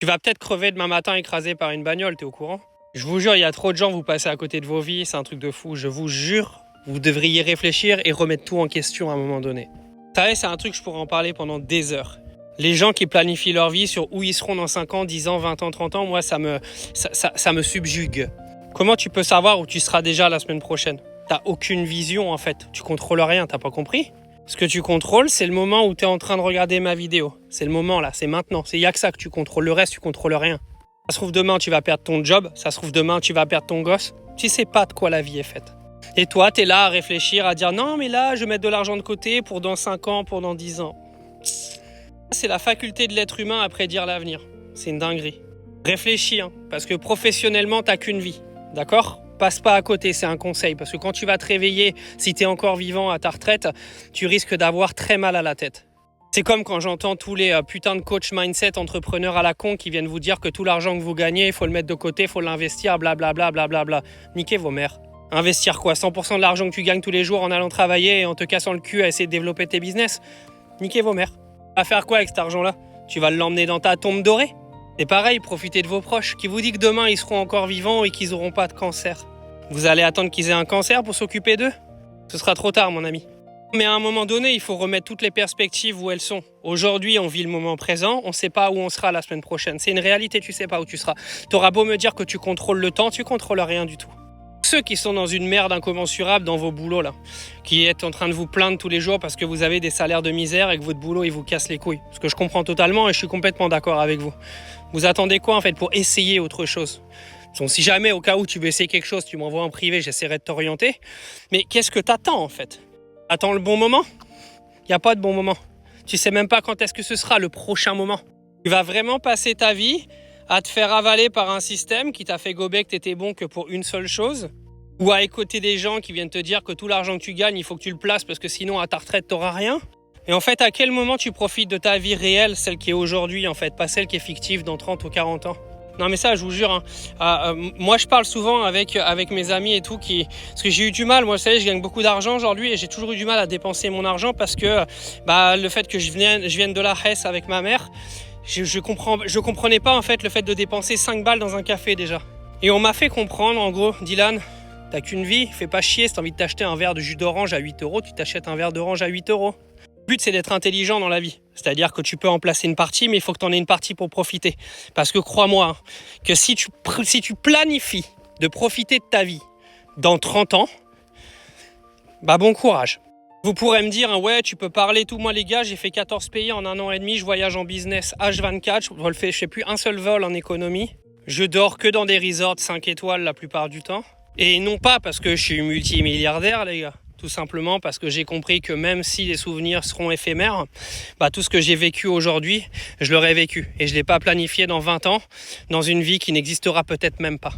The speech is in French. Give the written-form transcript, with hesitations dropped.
Tu vas peut-être crever demain matin écrasé par une bagnole, t'es au courant? Je vous jure, il y a trop de gens, vous passez à côté de vos vies, c'est un truc de fou. Je vous jure, vous devriez réfléchir et remettre tout en question à un moment donné. Vous savez, c'est un truc, je pourrais en parler pendant des heures. Les gens qui planifient leur vie sur où ils seront dans 5 ans, 10 ans, 20 ans, 30 ans, moi, ça me subjugue. Comment tu peux savoir où tu seras déjà la semaine prochaine? T'as aucune vision, en fait. Tu contrôles rien, t'as pas compris? Ce que tu contrôles, c'est le moment où tu es en train de regarder ma vidéo. C'est le moment là, c'est maintenant. Il n'y a que ça que tu contrôles. Le reste, tu contrôles rien. Ça se trouve demain, tu vas perdre ton job. Ça se trouve demain, tu vas perdre ton gosse. Tu sais pas de quoi la vie est faite. Et toi, tu es là à réfléchir, à dire non, mais là, je vais mettre de l'argent de côté pour dans 5 ans, pour dans 10 ans. C'est la faculté de l'être humain à prédire l'avenir. C'est une dinguerie. Réfléchis, hein, parce que professionnellement, tu n'as qu'une vie. D'accord ? Passe pas à côté, c'est un conseil. Parce que quand tu vas te réveiller, si tu es encore vivant à ta retraite, tu risques d'avoir très mal à la tête. C'est comme quand j'entends tous les putains de coach mindset, entrepreneurs à la con qui viennent vous dire que tout l'argent que vous gagnez, il faut le mettre de côté, il faut l'investir, blablabla, blablabla. Niquez vos mères. Investir quoi? 100% de l'argent que tu gagnes tous les jours en allant travailler et en te cassant le cul à essayer de développer tes business? Niquez vos mères. À faire quoi avec cet argent-là? Tu vas l'emmener dans ta tombe dorée? Et pareil, profitez de vos proches. Qui vous dit que demain ils seront encore vivants et qu'ils n'auront pas de cancer? Vous allez attendre qu'ils aient un cancer pour s'occuper d'eux? Ce sera trop tard, mon ami. Mais à un moment donné, il faut remettre toutes les perspectives où elles sont. Aujourd'hui, on vit le moment présent, on ne sait pas où on sera la semaine prochaine. C'est une réalité, tu ne sais pas où tu seras. Tu auras beau me dire que tu contrôles le temps, tu ne contrôles rien du tout. Ceux qui sont dans une merde incommensurable dans vos boulots, là, qui êtes en train de vous plaindre tous les jours parce que vous avez des salaires de misère et que votre boulot, il vous casse les couilles. Ce que je comprends totalement et je suis complètement d'accord avec vous. Vous attendez quoi, en fait, pour essayer autre chose? Donc, si jamais, au cas où tu veux essayer quelque chose, tu m'envoies en privé, j'essaierai de t'orienter. Mais qu'est-ce que t'attends, en fait? Attends le bon moment? Il n'y a pas de bon moment. Tu sais même pas quand est-ce que ce sera le prochain moment. Tu vas vraiment passer ta vie à te faire avaler par un système qui t'a fait gober que t'étais bon que pour une seule chose, ou à écouter des gens qui viennent te dire que tout l'argent que tu gagnes, il faut que tu le places parce que sinon, à ta retraite, t'auras rien. Et en fait, à quel moment tu profites de ta vie réelle, celle qui est aujourd'hui, en fait, pas celle qui est fictive dans 30 ou 40 ans? Non mais ça, je vous jure, hein. Moi je parle souvent avec mes amis et tout, parce que j'ai eu du mal, moi vous savez, je gagne beaucoup d'argent aujourd'hui et j'ai toujours eu du mal à dépenser mon argent parce que le fait que je vienne de la Hesse avec ma mère, je comprenais pas en fait le fait de dépenser 5 balles dans un café déjà. Et on m'a fait comprendre en gros, Dylan, t'as qu'une vie, fais pas chier, si t'as envie de t'acheter un verre de jus d'orange à 8 euros, tu t'achètes un verre d'orange à 8 euros. Le but, c'est d'être intelligent dans la vie. C'est-à-dire que tu peux en placer une partie, mais il faut que tu en aies une partie pour profiter. Parce que crois-moi, que si tu planifies de profiter de ta vie dans 30 ans, bon courage. Vous pourrez me dire, ouais, tu peux parler tout. Moi, les gars, j'ai fait 14 pays en 1 an et demi. Je voyage en business H24. Je fais plus un seul vol en économie. Je dors que dans des resorts 5 étoiles la plupart du temps. Et non pas parce que je suis multimilliardaire, les gars. Tout simplement parce que j'ai compris que même si les souvenirs seront éphémères, tout ce que j'ai vécu aujourd'hui, je l'aurais vécu. Et je ne l'ai pas planifié dans 20 ans, dans une vie qui n'existera peut-être même pas.